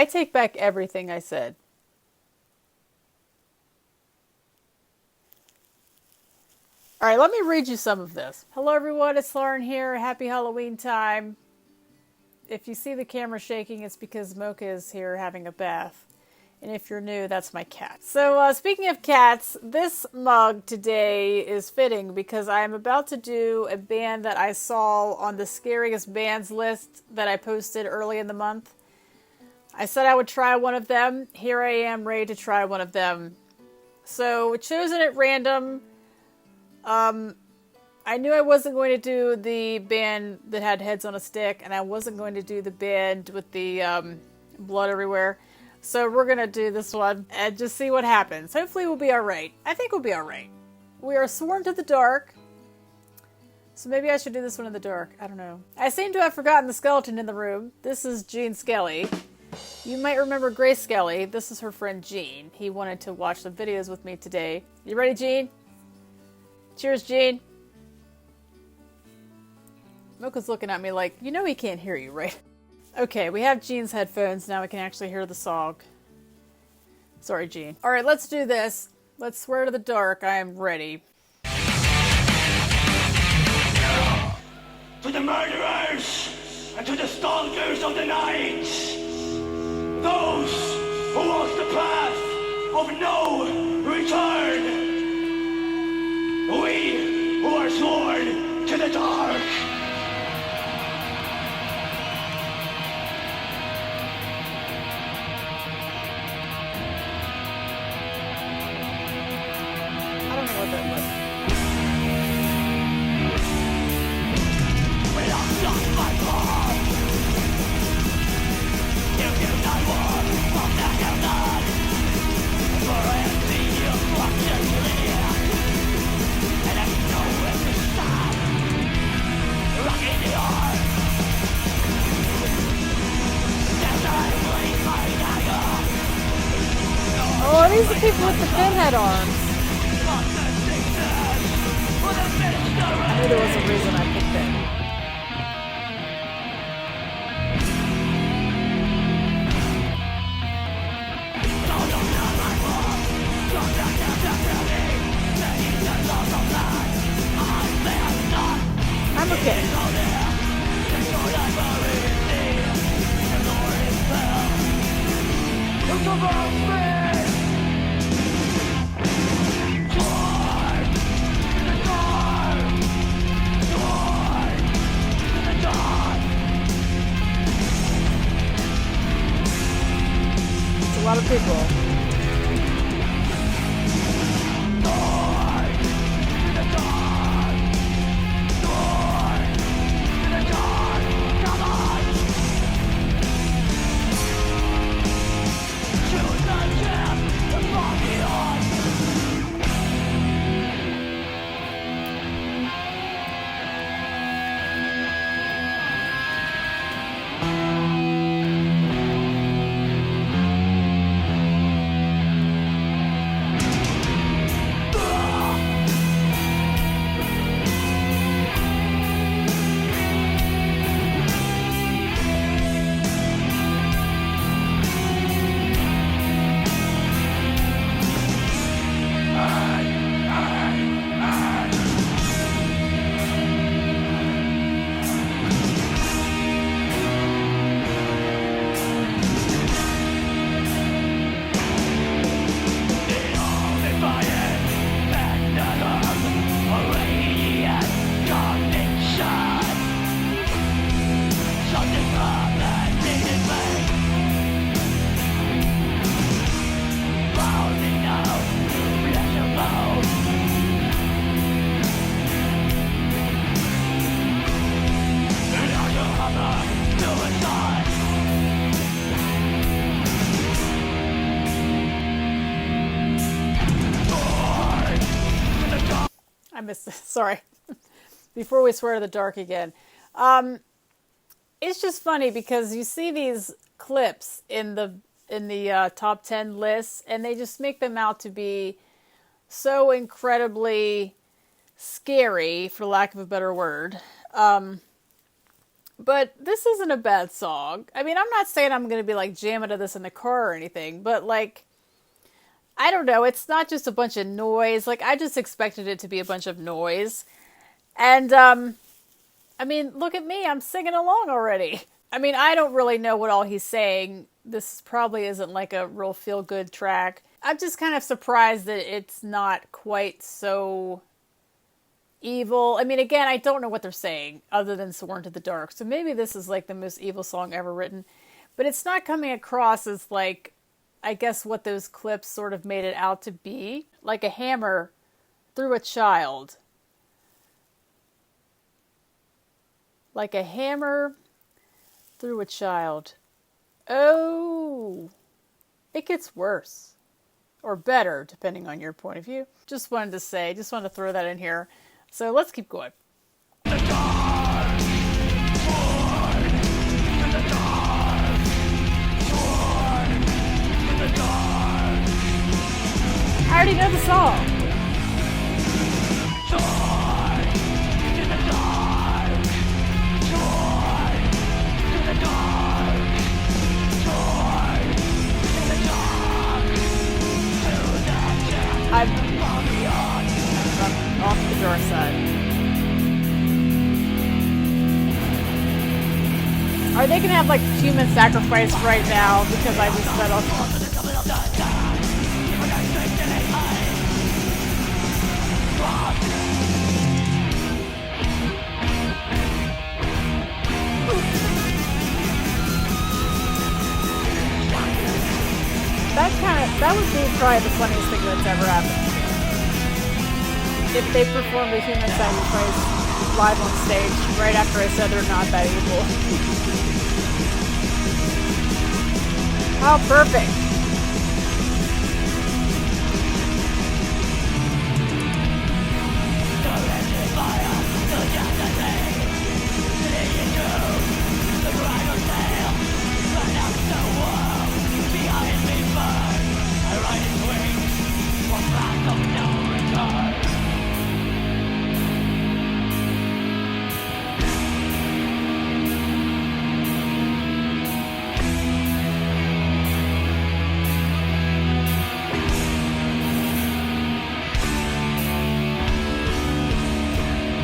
I take back everything I said. All right, let me read you some of this. Hello, everyone. It's Lauren here. Happy Halloween time. If you see the camera shaking, it's because Mocha is here having a bath. And if you're new, that's my cat. So speaking of cats, this mug today is fitting because I'm about to do a band that I saw on the scariest bands list that I posted early in the month. I said I would try one of them. Here I am, ready to try one of them. So chosen at random. I knew I wasn't going to do the band that had heads on a stick, and I wasn't going to do the band with the blood everywhere. So we're going to do this one and just see what happens. Hopefully we'll be alright. I think we'll be alright. We are sworn to the dark. So maybe I should do this one in the dark. I don't know. I seem to have forgotten the skeleton in the room. This is Gene Skelly. You might remember Grace Skelly. This is her friend Gene. He wanted to watch the videos with me today. You ready, Gene? Cheers, Gene. Mocha's looking at me like, you know he can't hear you, right? Okay, we have Gene's headphones. Now we can actually hear the song. Sorry, Gene. All right, let's do this. Let's swear to the dark. I am ready. To the murderers and to the stalkers of the night. Those who walk the path of no return. We who are sworn to the dark. I don't know what that was. We lost my blood. You do not want from the heaven. For I have seen you watching. And I know where to stop. Rocking the heart. As I bleed my dagger. Oh, these are people with the pinhead arms. I knew there was a reason I picked it. I'm okay. It's a lot of people. I missed this. Sorry. Before we swear to the dark again. It's just funny because you see these clips in the top 10 lists, and they just make them out to be so incredibly scary, for lack of a better word. But this isn't a bad song. I mean, I'm not saying I'm going to be like jamming to this in the car or anything, but like, I don't know. It's not just a bunch of noise. Like, I just expected it to be a bunch of noise. And, I mean, look at me. I'm singing along already. I mean, I don't really know what all he's saying. This probably isn't like a real feel-good track. I'm just kind of surprised that it's not quite so evil. I mean, again, I don't know what they're saying other than Sworn to the Dark. So maybe this is like the most evil song ever written. But it's not coming across as like, I guess what those clips sort of made it out to be. Like a hammer through a child. Like a hammer through a child. Oh, it gets worse. Or better, depending on your point of view. Just wanted to throw that in here. So let's keep going. I already know the song. I'm off the dark side. Are they gonna have like human sacrifice right now because I just set off? That would be probably the funniest thing that's ever happened. If they performed a human sacrifice live on stage right after I said they're not that evil. How perfect.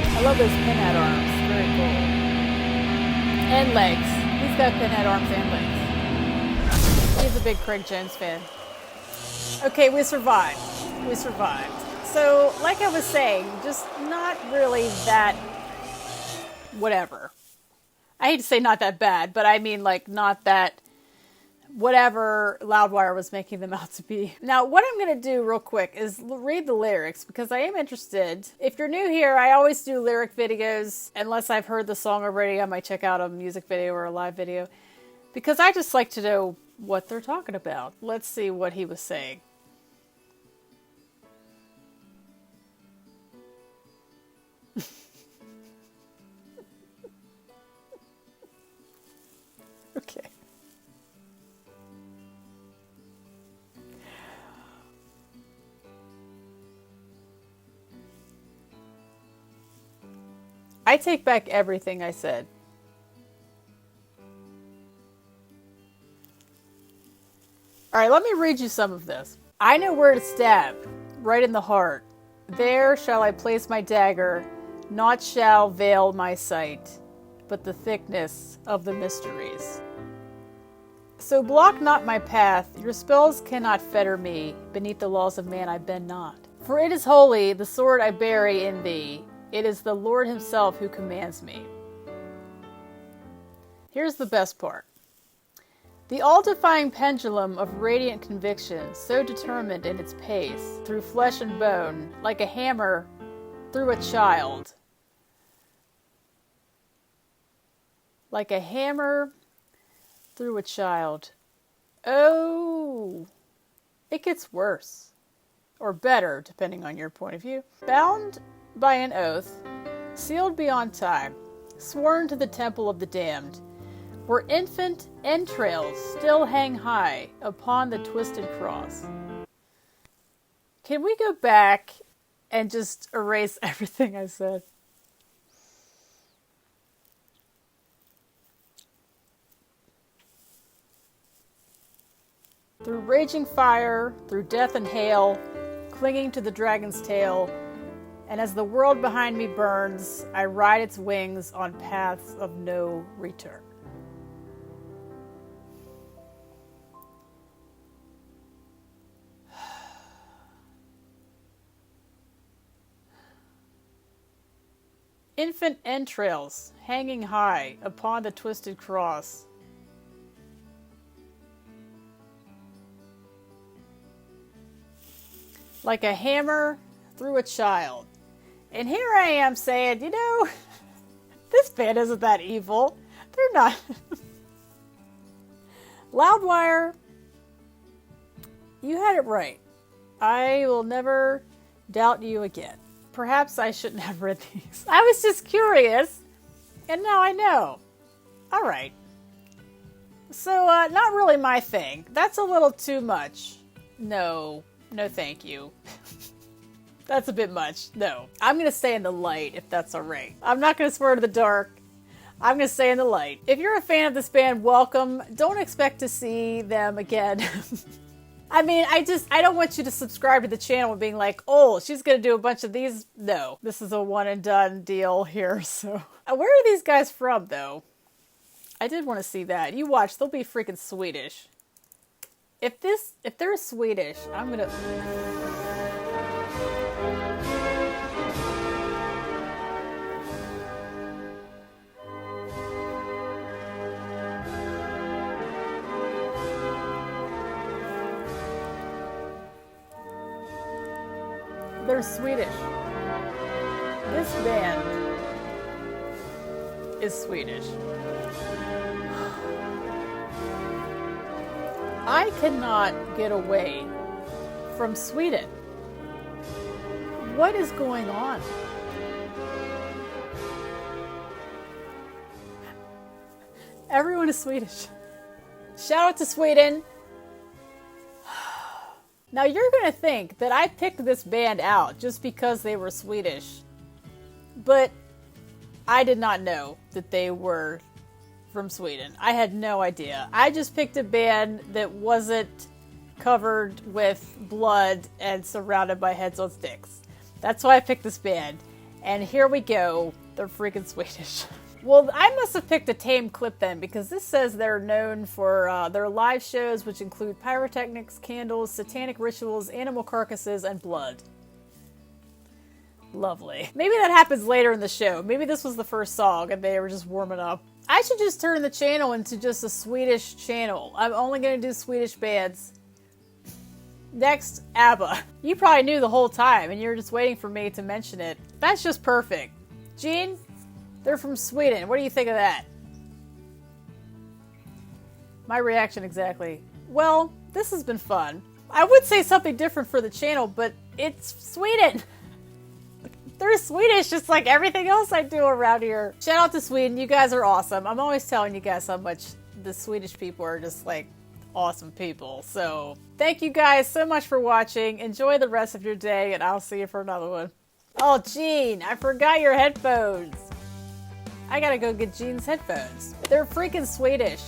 I love those pinhead arms. Very cool. And legs. He's got pinhead arms and legs. He's a big Craig Jones fan. Okay, we survived. We survived. So, like I was saying, just not really that whatever. I hate to say not that bad, but I mean like not that whatever Loudwire was making them out to be. Now, what I'm going to do real quick is read the lyrics because I am interested. If you're new here, I always do lyric videos. Unless I've heard the song already, I might check out a music video or a live video because I just like to know what they're talking about. Let's see what he was saying. Okay. I take back everything I said. Alright, let me read you some of this. I know where to stab, right in the heart. There shall I place my dagger, naught shall veil my sight, but the thickness of the mysteries. So block not my path, your spells cannot fetter me, beneath the laws of man I bend not. For it is holy, the sword I bury in thee, it is the Lord himself who commands me. Here's the best part. The all-defying pendulum of radiant conviction, so determined in its pace, through flesh and bone, like a hammer through a child. Like a hammer through a child. Oh, it gets worse. Or better, depending on your point of view. Bound by an oath, sealed beyond time, sworn to the temple of the damned, where infant entrails still hang high upon the twisted cross. Can we go back and just erase everything I said? Through raging fire, through death and hail, clinging to the dragon's tail, and as the world behind me burns, I ride its wings on paths of no return. Infant entrails hanging high upon the twisted cross. Like a hammer through a child. And here I am saying, you know, this band isn't that evil. They're not. Loudwire, you had it right. I will never doubt you again. Perhaps I shouldn't have read these. I was just curious, and now I know. All right. So, not really my thing. That's a little too much. No thank you. That's a bit much. No. I'm going to stay in the light, if that's all right. I'm not going to swear to the dark. I'm going to stay in the light. If you're a fan of this band, welcome. Don't expect to see them again. I mean, I don't want you to subscribe to the channel and being like, oh, she's going to do a bunch of these. No, this is a one and done deal here. So, where are these guys from, though? I did want to see that. You watch, they'll be freaking Swedish. If they're Swedish, I'm going to... They're Swedish. This band is Swedish. I cannot get away from Sweden. What is going on? Everyone is Swedish. Shout out to Sweden. Now you're going to think that I picked this band out just because they were Swedish. But I did not know that they were from Sweden. I had no idea. I just picked a band that wasn't covered with blood and surrounded by heads on sticks. That's why I picked this band. And here we go. They're freaking Swedish. Well, I must have picked a tame clip then, because this says they're known for their live shows, which include pyrotechnics, candles, satanic rituals, animal carcasses, and blood. Lovely. Maybe that happens later in the show. Maybe this was the first song and they were just warming up. I should just turn the channel into just a Swedish channel. I'm only going to do Swedish bands. Next, ABBA. You probably knew the whole time and you're just waiting for me to mention it. That's just perfect. Gene? They're from Sweden. What do you think of that? My reaction exactly. Well, this has been fun. I would say something different for the channel, but it's Sweden. They're Swedish just like everything else I do around here. Shout out to Sweden. You guys are awesome. I'm always telling you guys how much the Swedish people are just like awesome people. So thank you guys so much for watching. Enjoy the rest of your day and I'll see you for another one. Oh, Gene, I forgot your headphones. I gotta go get Gene's headphones. They're freaking Swedish.